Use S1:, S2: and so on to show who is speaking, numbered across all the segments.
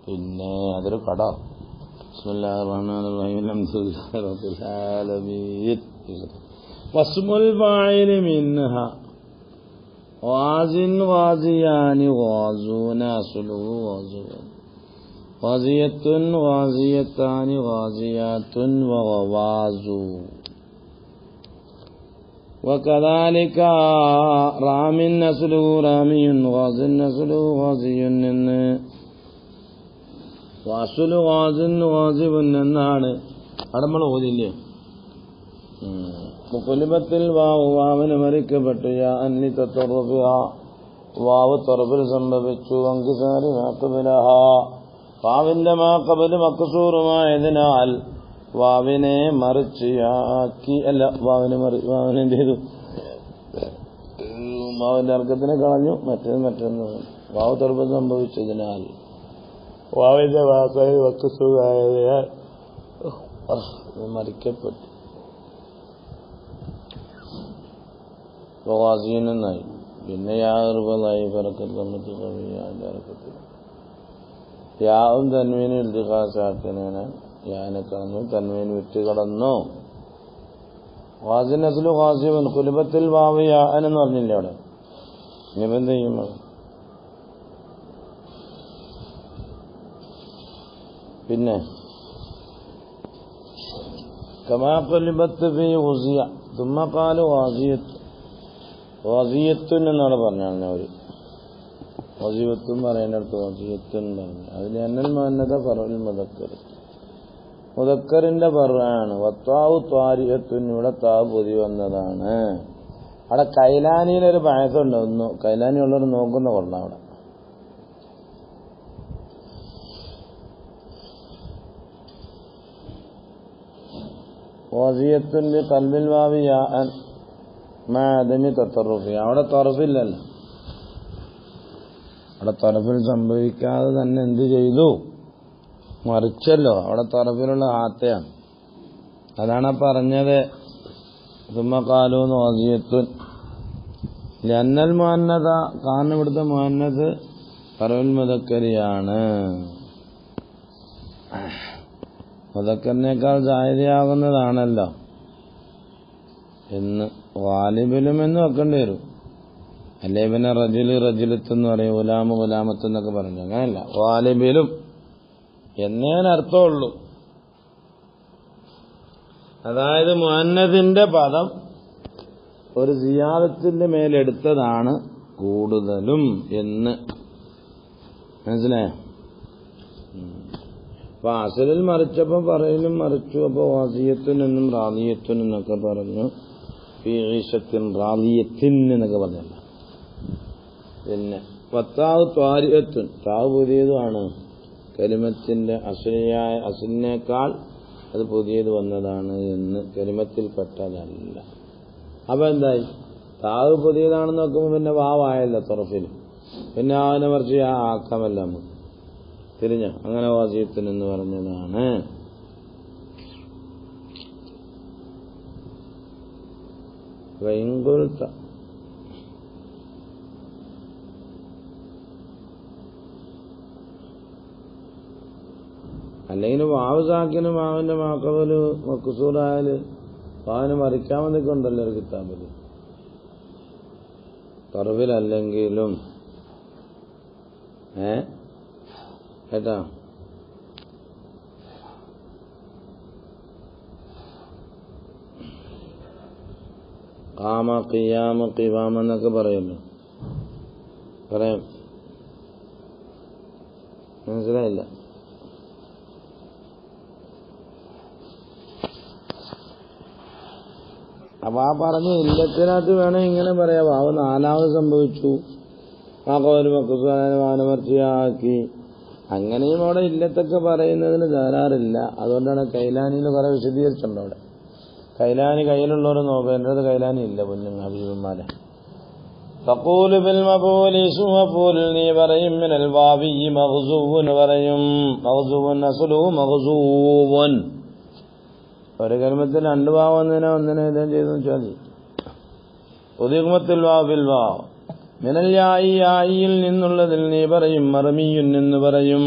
S1: പിന്നെ അതൊരു കട. ബിസ്മില്ലാഹിർ റഹ്മാനിർ റഹീം അൽഹംദുലില്ലാഹി റബ്ബിൽ ആലമീൻ. വസ്മുൽ ഫാഇലി മിൻഹ വാസിൻ വാസിയാനി വാസൂന അസ്ലുഹു വാസുൻ വാസിയത്തുൻ വാസിയത്താനി വാസിയാത്തുൻ വവാസു وكذلك رام نسله رامي غاز نسله غازي എന്ന് വാസുൽ ഗാസിൻ ഗാസിബുൻ എന്നാണ് അവിടെ നമ്മൾ ഓതില്ലേ. മുഖലിബത്തിൽ വാവിന് മരിക്കപ്പെട്ടു. യാ അന്നി തത്തറുഫിഹ വാവ് തൊറഫിൽ സംഭവിച്ചു. അങ്കിസാരി മാക്കബിലഹ വാവിന്റെ മാക്കബല് മക്സൂറുമായതിനാൽ വാവിനെ മറിച്ചാക്കി. അല്ല, വാവിനെന്ത് ചെയ്തു? വാവിന്റെ അർക്കത്തിനെ കളഞ്ഞു. മറ്റൊന്ന് വാവ് തൊറഫിൽ സംഭവിച്ചതിനാൽ വാവിന്റെ വാക്കായി മക്സൂറായതിനാൽ മറിക്കപ്പെട്ടു. വാസീനായി. പിന്നെ യാറുകളായി പറക്കത്ത് കവിയാറക്കത്തിൽ യാവും തന്മീനും ഇൽത്തിഖാസാക്കിനാണ്. യാനെ കളഞ്ഞു, തന്മീൻ വിറ്റ് കടന്നു. വാസിൻ അസ്ലു ഖാസിബൻ ഖുലിബത്തിൽ വാവ് യാൻ എന്ന് പറഞ്ഞില്ലേ അവിടെ. ഇനിയിപ്പോൾ എന്ത് ചെയ്യും? പിന്നെ കമാ ഖുലിബത്ത് ഫീ ഖുസിയ തുമ്മ ഖാലു വാസിയത്തുൻ എന്നാണ് പറഞ്ഞാണ് അവർ. വസീവത്തും പറയുന്നിടത്ത് വസീയത്തുൻ പറഞ്ഞു. അതിൽ അന്നൽ മുഅന്നത ഫറഉൽ മുദക്കർ, മുദക്കറിന്റെ ഫർആണ്. വത്താവു ത്വാരിയത്തുൻ, ഇവിടെ താവ് പൊതി വന്നതാണ്. അവിടെ കൈലാനിയിലൊരു പഴയത്തുണ്ട്. ഒന്ന് കൈലാനി ഉള്ളവർ നോക്കുന്ന കൊള്ളാം. അവിടെ വസീയത്തുൻ ബി ഖൽബിൽ വാവി യാഅൻ മാദമി തത്തറുഫി. അവിടെ തറഫില്ലല്ലോ. അവിടെ തറഫിൽ സംഭവിക്കാതെ തന്നെ എന്ത് ചെയ്തു? മറിച്ചല്ലോ. അവിടെ തറഫിലുള്ള ആത്തയാണ്. അതാണ് പറഞ്ഞത്. സുമ്മക്കാലൂന്ന് വസിയത്തുൻ ലന്നൽ മുഅന്നത, കാരണം ഇവിടുത്തെ മുഅന്നത് ഫറഉൽ മുദക്കരിയാണ്. മുദക്കറിനേക്കാൾ ജാഹിദിയാകുന്നതാണല്ലോ എന്ന് ഗാലിബിലും എന്ന് വെക്കേണ്ടി വരും. അല്ലേ പിന്നെ റജുല് റജുലത്തെന്ന് പറയും, ഗുലാമ് ഗുലാമത്തെന്നൊക്കെ പറഞ്ഞു. അങ്ങനെയല്ല, ഗാലിബിലും എന്നേ അർത്ഥമുള്ളൂ. അതായത് മുഅന്നദിന്റെ പദം ഒരു സിയാദത്തിന്റെ മേലെടുത്തതാണ് കൂടുതലും എന്ന് മനസ്സിലായോ? അപ്പൊ അസലിൽ മറിച്ചപ്പോൾ പറയലും മറിച്ചു. അപ്പൊ വാസിയത്തുനെന്നും റാദിയത്തുനെന്നൊക്കെ പറഞ്ഞു. ഫീഇശത്തിൻ റാദിയത്തിൻ എന്നൊക്കെ പറഞ്ഞല്ല. പിന്നെ വത്താവ് ത്വാരിയത്തുൻ, താവ് പുതിയതുമാണ്. കലിമത്തിന്റെ അസലിനേക്കാൾ അത് പുതിയത് വന്നതാണ് എന്ന് കലിമത്തിൽ പെട്ടതല്ല. അപ്പൊ എന്തായി? താവ് പുതിയതാണെന്ന് നോക്കുമ്പോൾ പിന്നെ വാവായല്ലോ തുറഫിൽ. പിന്നെ അവനെ മറിച്ച് ആക്കാമല്ല നമുക്ക് തിരിഞ്ഞ. അങ്ങനെ വാസിയത്തുൻ എന്ന് പറഞ്ഞതാണ്. വൈങ്കുൽത്ത അല്ലെങ്കിൽ വാവ് സാക്കിനും വാവിന്റെ മാക്കവല് മക്സൂറായാല് വാവിന് മറിക്കാമെന്നൊക്കെ ഉണ്ടല്ലോ ഒരു കിതാബില്. തറവിലല്ലെങ്കിലും കേട്ടാ. ഖാമ ഖിയാമ ഖിവാമ എന്നൊക്കെ പറയുമല്ലോ. പറയാം, മനസ്സിലായില്ല? അപ്പൊ ആ പറഞ്ഞ ഇല്ലത്തിനകത്ത് വേണം ഇങ്ങനെ പറയാം. വാവ് നാലാമത് സംഭവിച്ചു, മാക്കവല് മക്സൂറായ വാവിനെ മറിച്ചാക്കി. അങ്ങനെയും അവിടെ ഇല്ലത്തൊക്കെ പറയുന്നതിന് തകരാറില്ല. അതുകൊണ്ടാണ് കൈലാനിയിൽ കുറെ വിശദീകരിച്ചിട്ടുണ്ട്. അവിടെ കൈലാനി കയ്യിലുള്ളവർ നോക്കുക. എൻ്റെ അടുത്ത് കൈലാനി ഇല്ല പൊന്നുങ്ങ അഭിമാരെ. തഖൂലു ബിൽ മഖൂലി സുമഖൂൽ, നീ പറയും മിനൽ വാവി മഗ്സൂവൻ പറയും. മഗ്സൂവൻ അസ്ലുഹു മഗ്സൂവൻ. ഒരു കലിമത്തിൽ രണ്ട് വാവ് ഒന്നിനെ ഇതം ചെയ്തു വെച്ചാൽ മതി. ഉദിഗ്മത്തുൽ വാവിൽ വാവ് മിനൽ യായി, യായിയിൽ നിന്നുള്ളതിൽ നീ പറയും മർമിയുൻ എന്ന് പറയും.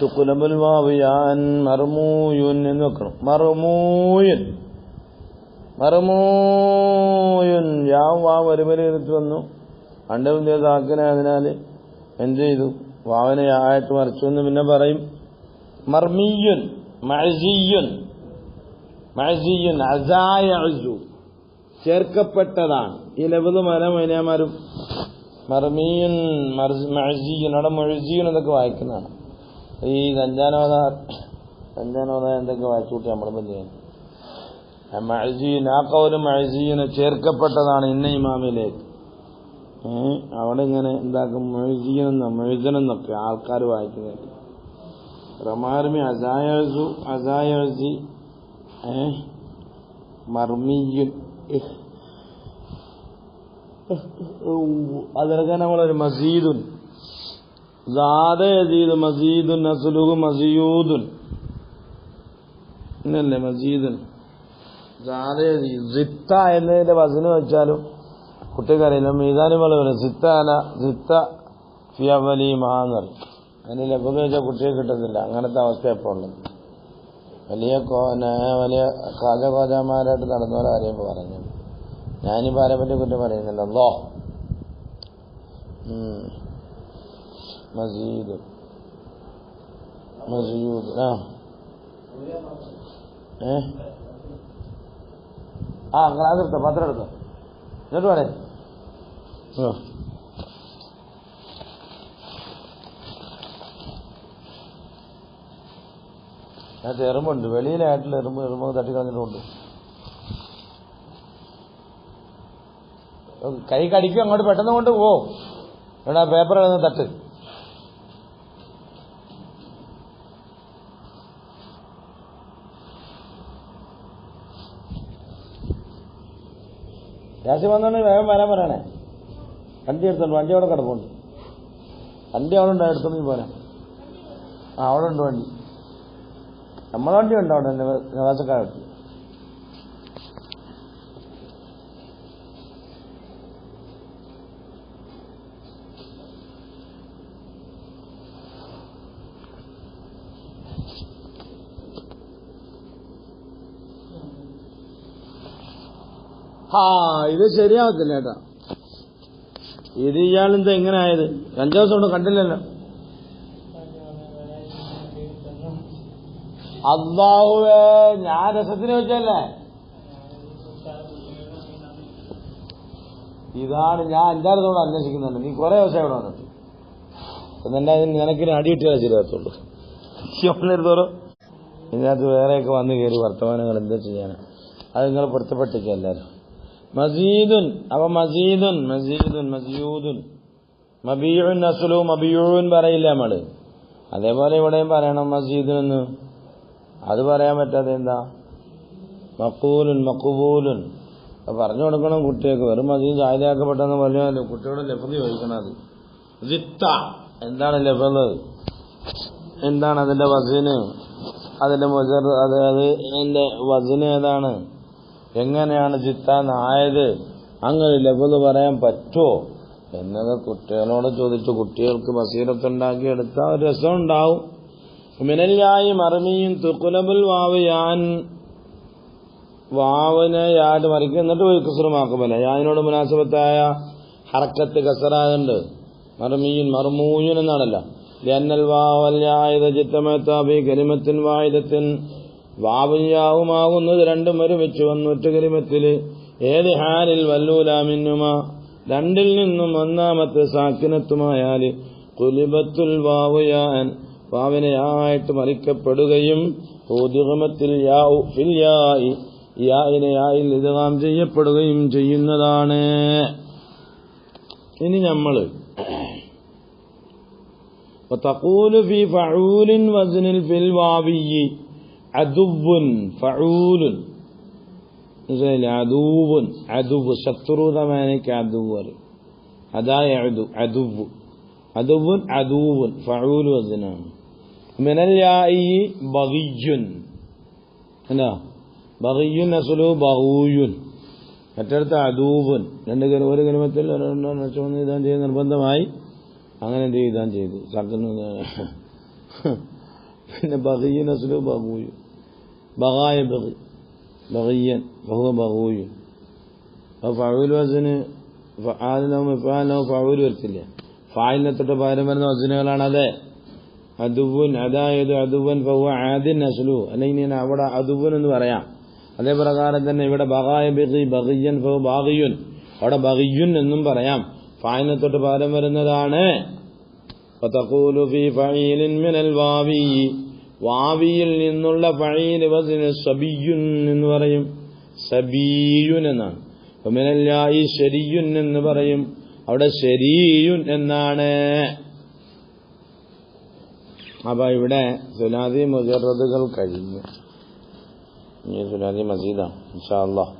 S1: തുഖ്ലബുൽ വാവ് യാൻ മർമൂയുൻ എന്ന് വെക്കണം. മർമൂയുൻ മർമൂയുൻ യാവും വാവ് ഒരുപരിത്ത് വന്നു. അണ്ടവും സാക്കിനായതിനാൽ എന്ത് ചെയ്തു? വാവനെ ആയിട്ട് മറിച്ചു എന്ന് പിന്നെ പറയും. മർമിയുൻ മഅസിയുൻ മഅസിയുൻ അസായഉസു ചേർക്കപ്പെട്ടതാണ്. ഈ ലഫ്ദ് മലമൈനാമാരും മർമിയുൻ മഅസിയുൻ അവിടെ മുഅസിയുൻ എന്നൊക്കെ വായിക്കുന്നതാണ്. ഈ ഗഞ്ചാനോദ എന്തൊക്കെ വായിച്ചു കൂട്ടി നമ്മളിപ്പം ചെയ്യുന്നത്. മഅസിയുൻ ആ ഖൗല് മഅസിയുന് ചേർക്കപ്പെട്ടതാണ് ഇന്ന ഇമാമിലേക്ക്. അവിടെ ഇങ്ങനെ എന്താക്കും? മൊയ്സനെന്നൊക്കെ ആൾക്കാർ വായിക്കുന്നത്. റമാർമി അസായസു അസായസി മർമിയുൻ അതിലൊക്കെ നമ്മളൊരു മസീദുൻ യസീദ് മസീദുൻ അസ്ലുഹു മസിയൂദുൻ എന്നല്ലേ മസീദുൻ സിത്ത എന്നതിന്റെ വസന് വെച്ചാലും കുട്ടിക്കറിയില്ല. മീസാനും വളരെ സിത്ത ഫിയവലീമാന്ന് പറയും. അതിന് ലഭ്യത വെച്ചാൽ കുട്ടിയെ കിട്ടുന്നില്ല. അങ്ങനത്തെ അവസ്ഥ എപ്പോൾ ഉള്ളത്. വലിയ കോജമാരായിട്ട് നടന്നവരാരെയും പറഞ്ഞു. ഞാനിപ്പോൾ ആരെ പറ്റി കുറ്റം പറയുന്നില്ലല്ലോ. മസീദ് മസീദ് ഗ്ലാസ് എടുത്തോ, പത്രം എടുത്തോ, എന്നിട്ട് വേണേ അതിനകത്ത് എറുമ്പുണ്ട്. വെളിയിലായിട്ടുള്ള എറുമ്പ് തട്ടിക്കളഞ്ഞിട്ടുണ്ട്. കൈ കടിക്കും, അങ്ങോട്ട് പെട്ടെന്ന് കൊണ്ട് പോ. എടാ പേപ്പർ എഴുതുന്ന തട്ട്. രാശി വന്നോണ്ട് വേഗം വരാൻ പറയണേ. വണ്ടി എടുത്തോണ്ട്, വണ്ടി അവിടെ കിടപ്പുണ്ട്. വണ്ടി അവിടെ ഉണ്ട്, എടുത്തോണ്ട് പോരാ. അവിടെ ഉണ്ട് വണ്ടി. നമ്മളെ വണ്ടി ഉണ്ട് അവിടെ നിവാസക്കാരത്ത്. ഇത് ശരിയാവത്തില്ല ഏട്ടാ. ഇത് ഇയാളെന്താ എങ്ങനെ ആയത്? 5 ദിവസം കൊണ്ട് കണ്ടില്ലല്ലോ. അല്ലാഹുവേ, ഞാൻ രസത്തിന് വെച്ചല്ലേ. ഇതാണ് ഞാൻ 5-6 തവണ അന്വേഷിക്കുന്നുണ്ട്. നീ കുറെ ദിവസം ഇവിടെ വന്നിട്ട് എന്നെ നിനക്കിന് അടിയിട്ടാൽ ശരിയാകത്തുള്ളൂ. തോറും ഇതിനകത്ത് വേറെയൊക്കെ വന്ന് കയറി വർത്തമാനങ്ങൾ എന്താ ചെയ്യാനാ? അത് നിങ്ങൾ പൊരുത്തപ്പെട്ടിക്ക എല്ലാവരും. മസീദുൻ അപ്പൊ മസീദുൻ മസീദുൻ മസീദുൻ മബീഉൻ അസ്ലു മബീഉൻ പറയില്ല നമ്മള്. അതേപോലെ ഇവിടെയും പറയണം മസീദുൻ എന്ന്. അത് പറയാൻ പറ്റാതെ എന്താ? മഖൂലുൻ മഖബൂലുൻ പറഞ്ഞു കൊടുക്കണം കുട്ടികൾക്ക്. വെറും മസീദ് സായിലാക്കപ്പെട്ടെന്ന് പറഞ്ഞാൽ കുട്ടിയോട് ലഫ്ള് ചോദിക്കണം. അത് സിത്ത എന്താണ് ലഫ്ള്, എന്താണ് അതിന്റെ വസന്, അതിന്റെ മുജർ, അതിന്റെ വസന് ഏതാണ്, എങ്ങനെയാണ് ജിത്താനായത്, അങ്ങനെ ലഫ്ള് പറയാൻ പറ്റുമോ എന്നൊക്കെ കുട്ടികളോട് ചോദിച്ചു കുട്ടികൾക്ക് ബസീറത്തുണ്ടാക്കി എടുത്താൽ ഒരു രസം ഉണ്ടാവും. മിനല്ലായി മർമിയും തുഖ്ലബുൽ വാവ് യാൻ വാവിനെ യാട് മറിക്കും. എന്നിട്ട് ഒരു കുസ്റുമാക്കുമല്ല യാനോട് മുനാസബത്തായ ഹറക്കത്ത് കസറാകുണ്ട്. മർമിയും മർമൂയുൻ എന്നാണല്ലോ. ലന്നൽ വാവൽ യാഇദ ജിത്തമതാബി കലിമത്തിൻ വാഹിദത്തിൻ വാവും യാവുമാകുന്നത് രണ്ടും ഒരുമിച്ച് വന്നു ഒറ്റ കലിമത്തില്. ഏത് ഹാലിൽ വല്ലൂലാമിന്നുമ രണ്ടിൽ നിന്നും ഒന്നാമത്തെ സാക്കിനത്തുമായാല് കുലിബത്തുൽ വാവു യാൻ വാവിനെ യായിട്ട് മറിക്കപ്പെടുകയും ഉദ്ഗമത്തിൽ യാഉ ഫിൽ യാഇ യാഇനെ യായിൽ ഇദ്ഗാം ചെയ്യപ്പെടുകയും ചെയ്യുന്നതാണ്. ഇനി നമ്മള് തഖൂലു ഫീ ഫഊലിൻ വസ്നിൽ ഫിൽ വാവിയ്യി അദുവ്വുൻ ഫഊലുൻ അദുവ്വുൻ അദുവ്വ് ശത്രു തമാനിക്ക് അദുവ്വ് അതായ അദുവ്വ് അദുവ്വുൻ അദുവ്വുൻ ഫഊൽ വസ്നാണ്. മിനൽ യാഇ ബഗിയ്യുൻ എന്നാ ബഗിയ്യുൻ അസ്ലു ബഗൂയുൻ മറ്റടുത്ത അദുവ്വുൻ. ഒരു കലിമത്തിൽ ഇതാൻ ചെയ്ത് നിർബന്ധമായി അങ്ങനെ എന്ത് ചെയ്താൻ ചെയ്തു പിന്നെ ബഗിയൻ അസ്ലു ബഗൂയു ബഗായ ബഗി ബഗിയൻ ബഹുവ ബഗൂയു അപ്പോൾ ഫഅൂൽ വസ്ന് ഫആലിനോ മിഫാലിനോ ഫഅൂൽ വരത്തില്ല. ഫായിലിനെ തൊട്ട് പകരം വരുന്ന വസ്നുകളാണ് അത്. അദുവൻ അതായത് അദുവൻ ഫഹുവ ആദിൻ അസ്ലു, അല്ലെങ്കിൽ അവിടെ അദുവൻ എന്ന് പറയാം. അതേ പ്രകാരം തന്നെ ഇവിടെ ബഗായ ബഗി ബഗിയൻ ഫഹുവ ബാഗിയുൻ, അവിടെ ബഗിയുൻ എന്നും പറയാം. ഫായിലിനെ തൊട്ട് പകരം വരുന്നതാണ്. ഫതഖൂലു ഫീ ഫഈലിൻ മിനൽ വാവി, വാവിയിൽ നിന്നുള്ള ഫഈൽ വസ്ന് സബിയുൻ എന്ന് പറയും. സബിയുൻ എന്നാണ്. മിനൽ യാഇ ശരിയുൻ എന്ന് പറയും. അവിടെ ശരിയുൻ എന്നാണ്. അപ്പൊ ഇവിടെ സുലാസി മുജറദുകൾ കഴിഞ്ഞു. ഇനി സുലാസി മസീദാണ് ഇൻഷാ അല്ലാഹ്.